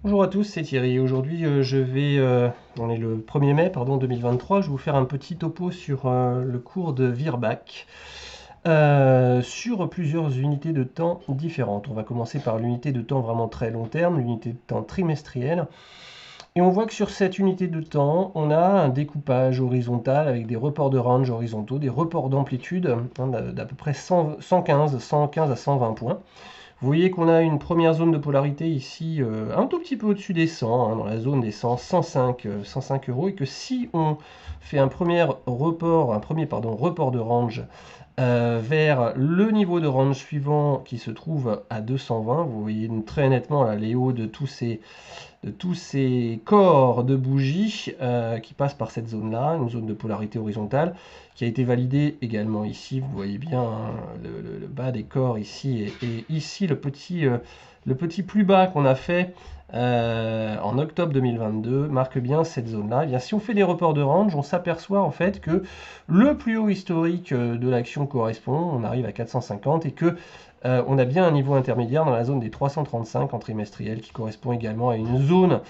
Bonjour à tous, c'est Thierry. Aujourd'hui, on est le 1er mai, pardon, 2023. Je vais vous faire un petit topo sur le cours de Virbac sur plusieurs unités de temps différentes. On va commencer par l'unité de temps vraiment très long terme, l'unité de temps trimestrielle. Et on voit que sur cette unité de temps, on a un découpage horizontal avec des reports de range horizontaux, des reports d'amplitude d'à peu près 115 à 120 points. Vous voyez qu'on a une première zone de polarité ici, un tout petit peu au-dessus des 100, dans la zone des 100, 105, 105 euros, et que si on fait un premier report de range vers le niveau de range suivant qui se trouve à 220, vous voyez très nettement là, les hauts de tous ces corps de bougies qui passent par cette zone-là, une zone de polarité horizontale, qui a été validée également ici. Vous voyez bien hein, le bas des corps ici, et ici le petit plus bas qu'on a fait en octobre 2022 marque bien cette zone-là. Eh bien, si on fait des reports de range, on s'aperçoit en fait que le plus haut historique de l'action correspond, on arrive à 450, et que on a bien un niveau intermédiaire dans la zone des 335 en trimestriel qui correspond également à une zone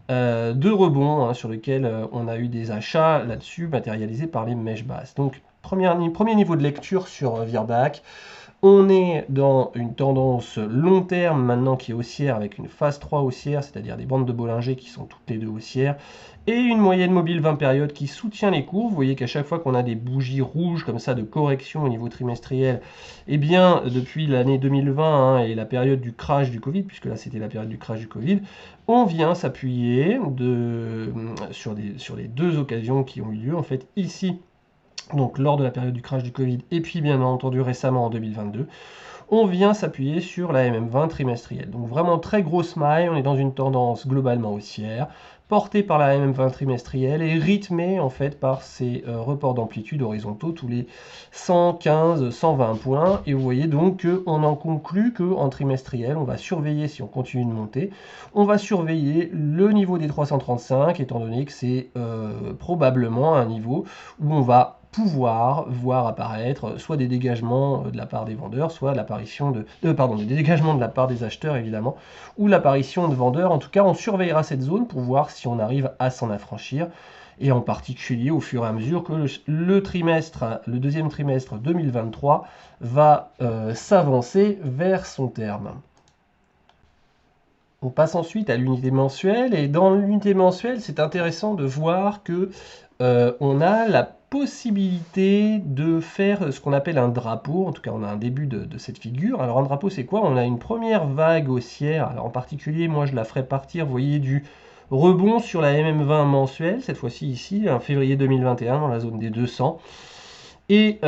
de rebond sur lequel on a eu des achats là-dessus matérialisés par les mèches basses. Donc premier niveau de lecture sur Virbac. On est dans une tendance long terme maintenant qui est haussière avec une phase 3 haussière, c'est-à-dire des bandes de Bollinger qui sont toutes les deux haussières, et une moyenne mobile 20 périodes qui soutient les cours. Vous voyez qu'à chaque fois qu'on a des bougies rouges comme ça de correction au niveau trimestriel, eh bien depuis l'année 2020 et la période du crash du Covid, puisque là c'était la période du crash du Covid, on vient s'appuyer sur les deux occasions qui ont eu lieu en fait ici, donc lors de la période du crash du Covid, et puis bien entendu récemment en 2022, on vient s'appuyer sur la MM20 trimestrielle. Donc vraiment très grosse maille, on est dans une tendance globalement haussière, portée par la MM20 trimestrielle et rythmée en fait par ces reports d'amplitude horizontaux tous les 115, 120 points. Et vous voyez donc qu'on en conclut qu'en trimestriel, on va surveiller, si on continue de monter, on va surveiller le niveau des 335, étant donné que c'est probablement un niveau où on va pouvoir voir apparaître soit des dégagements de la part des vendeurs, soit l'apparition des dégagements de la part des acheteurs évidemment, ou l'apparition de vendeurs. En tout cas, on surveillera cette zone pour voir si on arrive à s'en affranchir, et en particulier au fur et à mesure que le deuxième trimestre 2023 va s'avancer vers son terme. On passe ensuite à l'unité mensuelle, et dans l'unité mensuelle, c'est intéressant de voir que on a la possibilité de faire ce qu'on appelle un drapeau. En tout cas, on a un début de cette figure. Alors un drapeau, c'est quoi? On a une première vague haussière. Alors en particulier, moi, je la ferai partir, vous voyez, du rebond sur la MM20 mensuelle, cette fois-ci ici, en février 2021, dans la zone des 200. Et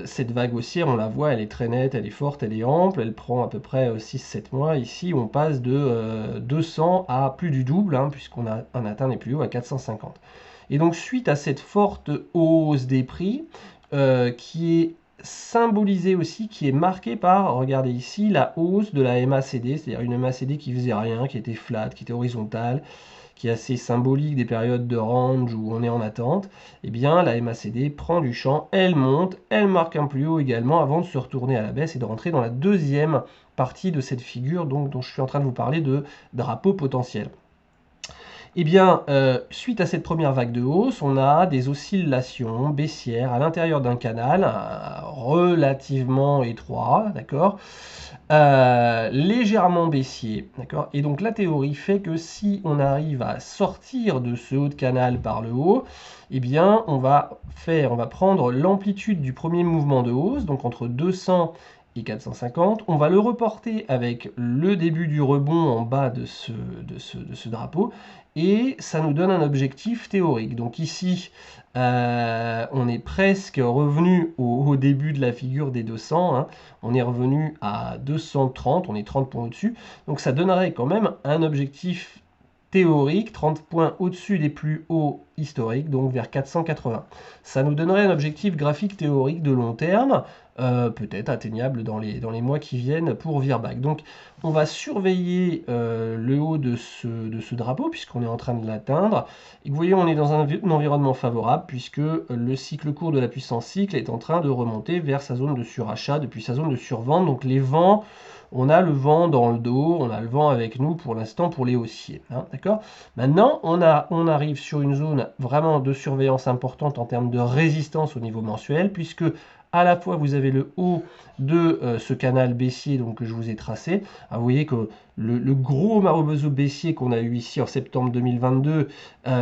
cette vague haussière, on la voit, elle est très nette, elle est forte, elle est ample, elle prend à peu près 6-7 mois. Ici, on passe de 200 à plus du double, puisqu'on a atteint les plus hauts à 450. Et donc, suite à cette forte hausse des prix, qui est symbolisée aussi, qui est marquée par, regardez ici, la hausse de la MACD, c'est-à-dire une MACD qui faisait rien, qui était flat, qui était horizontale, qui est assez symbolique des périodes de range où on est en attente. Eh bien, la MACD prend du champ, elle monte, elle marque un plus haut également avant de se retourner à la baisse et de rentrer dans la deuxième partie de cette figure donc, dont je suis en train de vous parler de drapeau potentiel. Eh bien, suite à cette première vague de hausse, on a des oscillations baissières à l'intérieur d'un canal relativement étroit, d'accord, légèrement baissier, d'accord. Et donc la théorie fait que si on arrive à sortir de ce haut de canal par le haut, eh bien, on va prendre l'amplitude du premier mouvement de hausse, donc entre 200 et 450, on va le reporter avec le début du rebond en bas de ce drapeau, et ça nous donne un objectif théorique. Donc ici, on est presque revenu au début de la figure des 200, on est revenu à 230, on est 30 points au-dessus, donc ça donnerait quand même un objectif théorique, 30 points au-dessus des plus hauts historiques, donc vers 480. Ça nous donnerait un objectif graphique théorique de long terme, peut-être atteignable dans les mois qui viennent pour Virbac. Donc on va surveiller le haut de ce drapeau, puisqu'on est en train de l'atteindre. Et vous voyez, on est dans un environnement favorable, puisque le cycle court de la puissance cycle est en train de remonter vers sa zone de surachat depuis sa zone de survente. Donc les vents on a le vent dans le dos, on a le vent avec nous pour l'instant pour les haussiers. Hein, d'accord? Maintenant, on arrive sur une zone vraiment de surveillance importante en termes de résistance au niveau mensuel, puisque à la fois vous avez le haut de ce canal baissier donc, que je vous ai tracé. Alors, vous voyez que le gros Marubozu baissier qu'on a eu ici en septembre 2022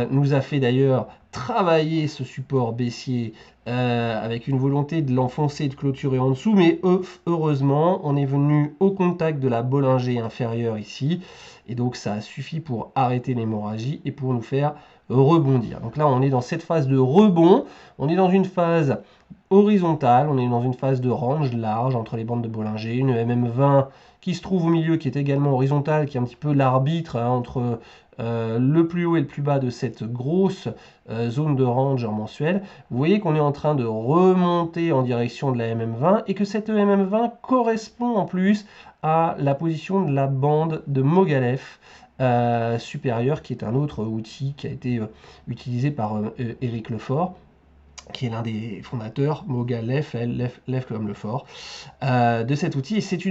nous a fait d'ailleurs travailler ce support baissier avec une volonté de l'enfoncer et de clôturer en dessous, mais heureusement on est venu au contact de la Bollinger inférieure ici, et donc ça a suffi pour arrêter l'hémorragie et pour nous faire rebondir. Donc là on est dans cette phase de rebond, on est dans une phase horizontale, on est dans une phase de range large entre les bandes de Bollinger, une MM20 qui se trouve au milieu, qui est également horizontale, qui est un petit peu l'arbitre hein, entre le plus haut et le plus bas de cette grosse zone de range en mensuel. Vous voyez qu'on est en train de remonter en direction de la MM20 et que cette MM20 correspond en plus à la position de la bande de Mogalef supérieure, qui est un autre outil qui a été utilisé par Éric Lefort, qui est l'un des fondateurs, Mogalef, Lef comme Lefort, de cet outil. Et c'est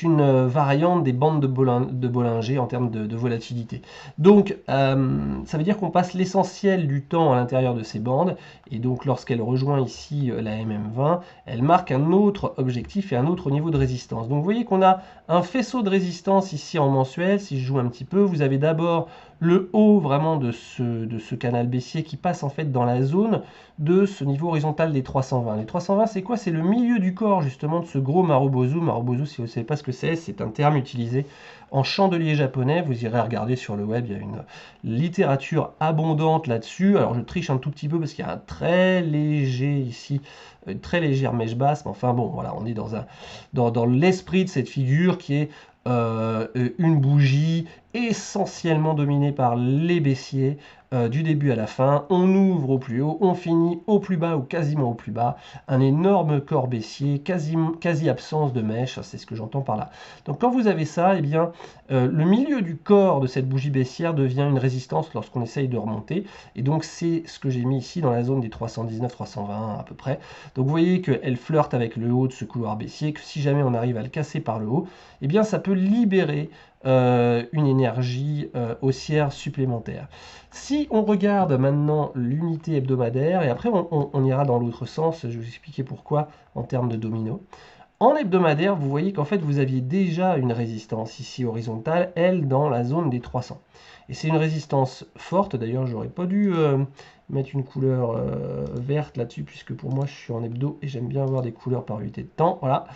une variante des bandes de Bollinger en termes de volatilité. Donc, ça veut dire qu'on passe l'essentiel du temps à l'intérieur de ces bandes. Et donc, lorsqu'elle rejoint ici la MM20, elle marque un autre objectif et un autre niveau de résistance. Donc, vous voyez qu'on a un faisceau de résistance ici en mensuel. Si je joue un petit peu, vous avez d'abord le haut vraiment de ce canal baissier qui passe en fait dans la zone de ce niveau horizontal des 320. Les 320, c'est quoi? C'est le milieu du corps justement de ce gros Marubozu. Marubozu, si vous ne savez pas ce que c'est un terme utilisé en chandelier japonais. Vous irez regarder sur le web, il y a une littérature abondante là-dessus. Alors je triche un tout petit peu parce qu'il y a un très léger ici, une très légère mèche basse, mais enfin bon, voilà, on est dans l'esprit de cette figure qui est une bougie essentiellement dominée par les baissiers du début à la fin. On ouvre au plus haut, on finit au plus bas ou quasiment au plus bas. Un énorme corps baissier, quasi absence de mèche, c'est ce que j'entends par là. Donc quand vous avez ça, eh bien, le milieu du corps de cette bougie baissière devient une résistance lorsqu'on essaye de remonter. Et donc c'est ce que j'ai mis ici dans la zone des 319-320 à peu près. Donc vous voyez qu'elle flirte avec le haut de ce couloir baissier, que si jamais on arrive à le casser par le haut, eh bien ça peut libérer une énergie haussière supplémentaire. Si on regarde maintenant l'unité hebdomadaire, et après on ira dans l'autre sens, je vais vous expliquer pourquoi en termes de domino. En hebdomadaire, vous voyez qu'en fait vous aviez déjà une résistance ici horizontale, elle dans la zone des 300. Et c'est une résistance forte, d'ailleurs j'aurais pas dû mettre une couleur verte là-dessus, puisque pour moi je suis en hebdo et j'aime bien avoir des couleurs par unité de temps, voilà.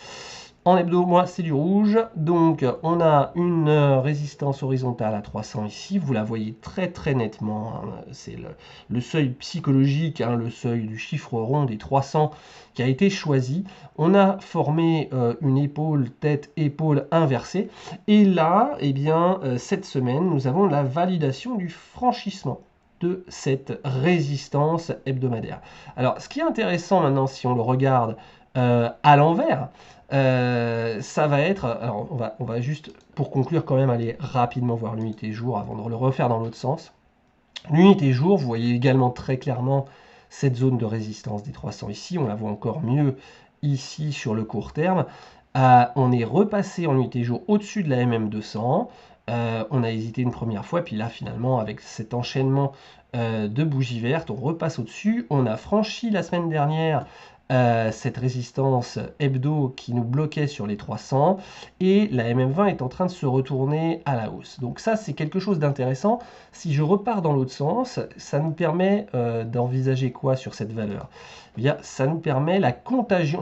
En hebdo, moi, c'est du rouge. Donc, on a une résistance horizontale à 300 ici. Vous la voyez très très nettement. Hein. C'est le seuil psychologique, hein, le seuil du chiffre rond des 300 qui a été choisi. On a formé une épaule, tête, épaule inversée. Et là, eh bien, cette semaine, nous avons la validation du franchissement de cette résistance hebdomadaire. Alors, ce qui est intéressant maintenant, si on le regarde à l'envers, ça va être, alors on va juste, pour conclure quand même, aller rapidement voir l'unité jour avant de le refaire dans l'autre sens. L'unité jour, vous voyez également très clairement cette zone de résistance des 300 ici, on la voit encore mieux ici sur le court terme. On est repassé en unité jour au-dessus de la MM200, on a hésité une première fois, puis là finalement avec cet enchaînement de bougies vertes, on repasse au-dessus, on a franchi la semaine dernière cette résistance hebdo qui nous bloquait sur les 300 et la MM20 est en train de se retourner à la hausse. Donc ça c'est quelque chose d'intéressant. Si je repars dans l'autre sens, ça nous permet d'envisager quoi sur cette valeur? Eh bien, ça nous permet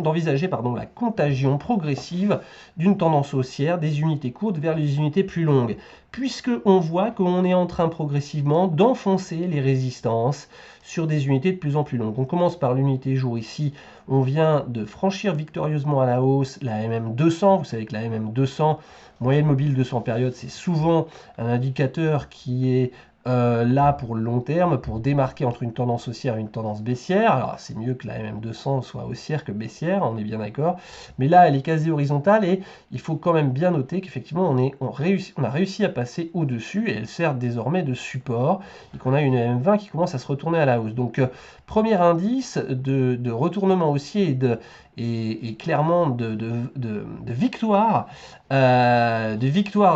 d'envisager la contagion progressive d'une tendance haussière des unités courtes vers les unités plus longues, puisque on voit qu'on est en train progressivement d'enfoncer les résistances sur des unités de plus en plus longues. On commence par l'unité jour ici, on vient de franchir victorieusement à la hausse la MM200. Vous savez que la MM200, moyenne mobile 200 périodes, c'est souvent un indicateur qui est là pour le long terme, pour démarquer entre une tendance haussière et une tendance baissière. Alors c'est mieux que la MM200 soit haussière que baissière, on est bien d'accord, mais là elle est quasi horizontale et il faut quand même bien noter qu'effectivement on a réussi à passer au-dessus et elle sert désormais de support et qu'on a une MM20 qui commence à se retourner à la hausse. Donc premier indice de retournement haussier et clairement de victoire,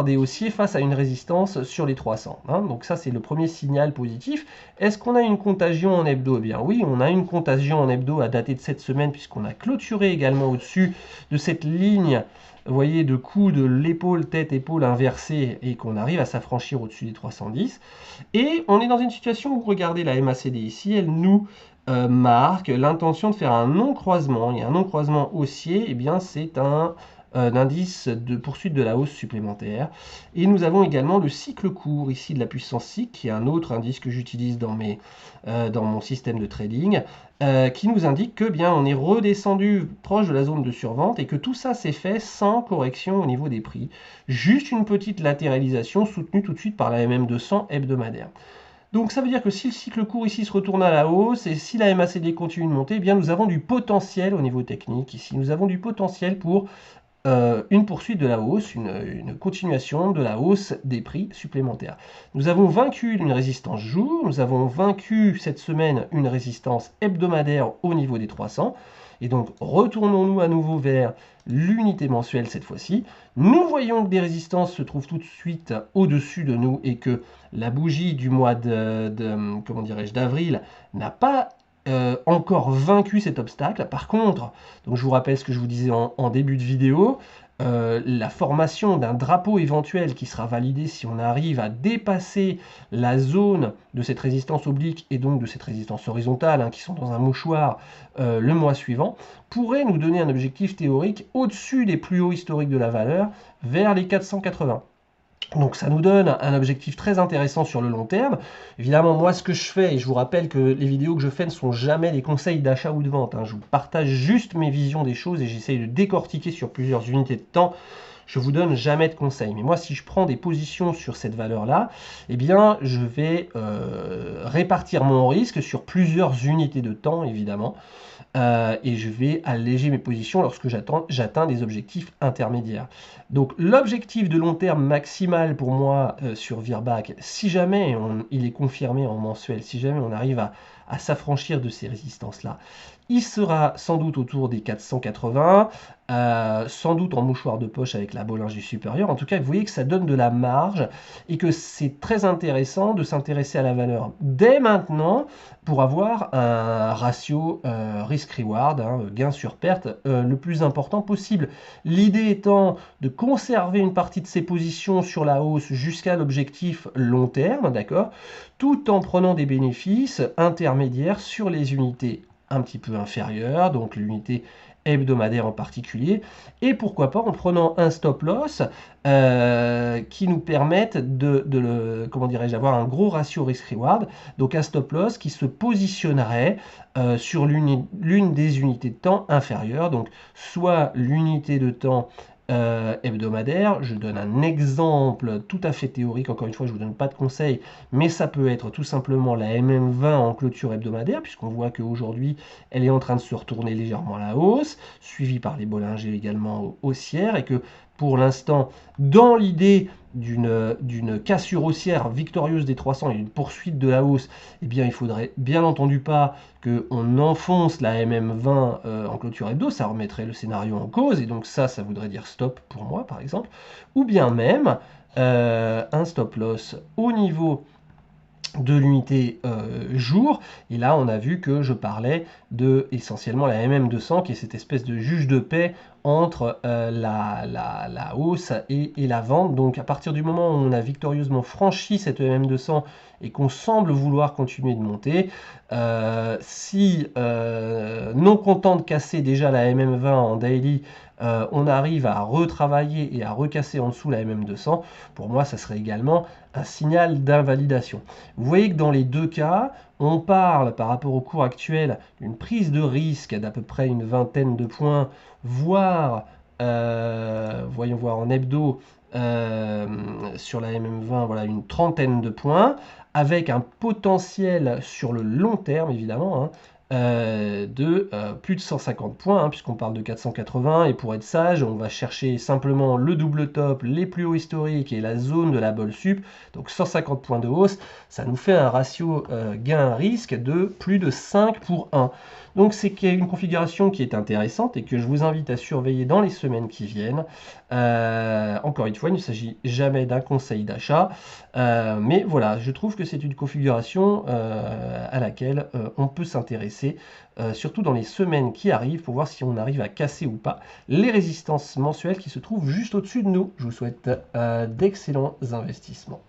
des haussiers face à une résistance sur les 300. Hein. Donc ça, c'est le premier signal positif. Est-ce qu'on a une contagion en hebdo? Eh bien oui, on a une contagion en hebdo à dater de cette semaine, puisqu'on a clôturé également au-dessus de cette ligne, vous voyez, de coup de l'épaule, tête, épaule inversée, et qu'on arrive à s'affranchir au-dessus des 310. Et on est dans une situation où, regardez la MACD ici, elle nous marque l'intention de faire un non-croisement. Et un non-croisement haussier, eh bien, c'est un indice de poursuite de la hausse supplémentaire. Et nous avons également le cycle court ici de la puissance cycle, qui est un autre indice que j'utilise dans mon système de trading, qui nous indique que bien on est redescendu proche de la zone de survente et que tout ça s'est fait sans correction au niveau des prix. Juste une petite latéralisation soutenue tout de suite par la MM200 hebdomadaire. Donc ça veut dire que si le cycle court ici se retourne à la hausse et si la MACD continue de monter, eh bien nous avons du potentiel au niveau technique ici. Nous avons du potentiel pour une poursuite de la hausse, une continuation de la hausse des prix supplémentaires. Nous avons vaincu une résistance jour, nous avons vaincu cette semaine une résistance hebdomadaire au niveau des 300, et donc retournons-nous à nouveau vers l'unité mensuelle cette fois-ci. Nous voyons que des résistances se trouvent tout de suite au-dessus de nous et que la bougie du mois comment dirais-je, d'avril n'a pas encore vaincu cet obstacle. Par contre, donc je vous rappelle ce que je vous disais en début de vidéo, la formation d'un drapeau éventuel qui sera validé si on arrive à dépasser la zone de cette résistance oblique et donc de cette résistance horizontale, hein, qui sont dans un mouchoir le mois suivant, pourrait nous donner un objectif théorique au-dessus des plus hauts historiques de la valeur, vers les 480. Donc ça nous donne un objectif très intéressant sur le long terme. Évidemment, moi ce que je fais, et je vous rappelle que les vidéos que je fais ne sont jamais des conseils d'achat ou de vente, hein. Je vous partage juste mes visions des choses et j'essaye de décortiquer sur plusieurs unités de temps. Je vous donne jamais de conseils. Mais moi, si je prends des positions sur cette valeur-là, eh bien, je vais répartir mon risque sur plusieurs unités de temps, évidemment. Et je vais alléger mes positions lorsque j'atteins des objectifs intermédiaires. Donc l'objectif de long terme maximal pour moi sur Virbac, si jamais il est confirmé en mensuel, si jamais on arrive à s'affranchir de ces résistances-là, il sera sans doute autour des 480, sans doute en mouchoir de poche avec la Bollinger supérieure. En tout cas, vous voyez que ça donne de la marge et que c'est très intéressant de s'intéresser à la valeur dès maintenant pour avoir un ratio risk-reward, hein, gain sur perte, le plus important possible. L'idée étant de conserver une partie de ses positions sur la hausse jusqu'à l'objectif long terme, d'accord, tout en prenant des bénéfices intermédiaires sur les unités un petit peu inférieures, donc l'unité hebdomadaire en particulier, et pourquoi pas en prenant un stop loss qui nous permette comment dirais-je, avoir un gros ratio risk-reward, donc un stop loss qui se positionnerait sur l'une des unités de temps inférieures, donc soit l'unité de temps hebdomadaire. Je donne un exemple tout à fait théorique, encore une fois je ne vous donne pas de conseils, mais ça peut être tout simplement la MM20 en clôture hebdomadaire, puisqu'on voit qu'aujourd'hui elle est en train de se retourner légèrement à la hausse, suivie par les Bollinger également haussières, et que pour l'instant, dans l'idée d'une cassure haussière victorieuse des 300 et une poursuite de la hausse, eh bien il faudrait bien entendu pas qu'on enfonce la MM20 en clôture hebdo, ça remettrait le scénario en cause, et donc ça voudrait dire stop pour moi par exemple, ou bien même un stop loss au niveau de l'unité jour, et là on a vu que je parlais de essentiellement la MM200 qui est cette espèce de juge de paix entre la hausse et la vente. Donc à partir du moment où on a victorieusement franchi cette MM200 et qu'on semble vouloir continuer de monter, si non content de casser déjà la MM20 en daily, on arrive à retravailler et à recasser en dessous la MM200, pour moi ça serait également un signal d'invalidation. Vous voyez que dans les deux cas, on parle par rapport au cours actuel d'une prise de risque d'à peu près une vingtaine de points, voire, voyons voir en hebdo, sur la MM20, voilà, une trentaine de points, avec un potentiel sur le long terme évidemment, hein, de plus de 150 points, hein, puisqu'on parle de 480, et pour être sage, on va chercher simplement le double top, les plus hauts historiques et la zone de la bolle sup, donc 150 points de hausse, ça nous fait un ratio gain-risque de plus de 5 pour 1. Donc c'est une configuration qui est intéressante et que je vous invite à surveiller dans les semaines qui viennent. Encore une fois, il ne s'agit jamais d'un conseil d'achat, mais voilà, je trouve que c'est une configuration à laquelle on peut s'intéresser, surtout dans les semaines qui arrivent, pour voir si on arrive à casser ou pas les résistances mensuelles qui se trouvent juste au-dessus de nous. Je vous souhaite d'excellents investissements.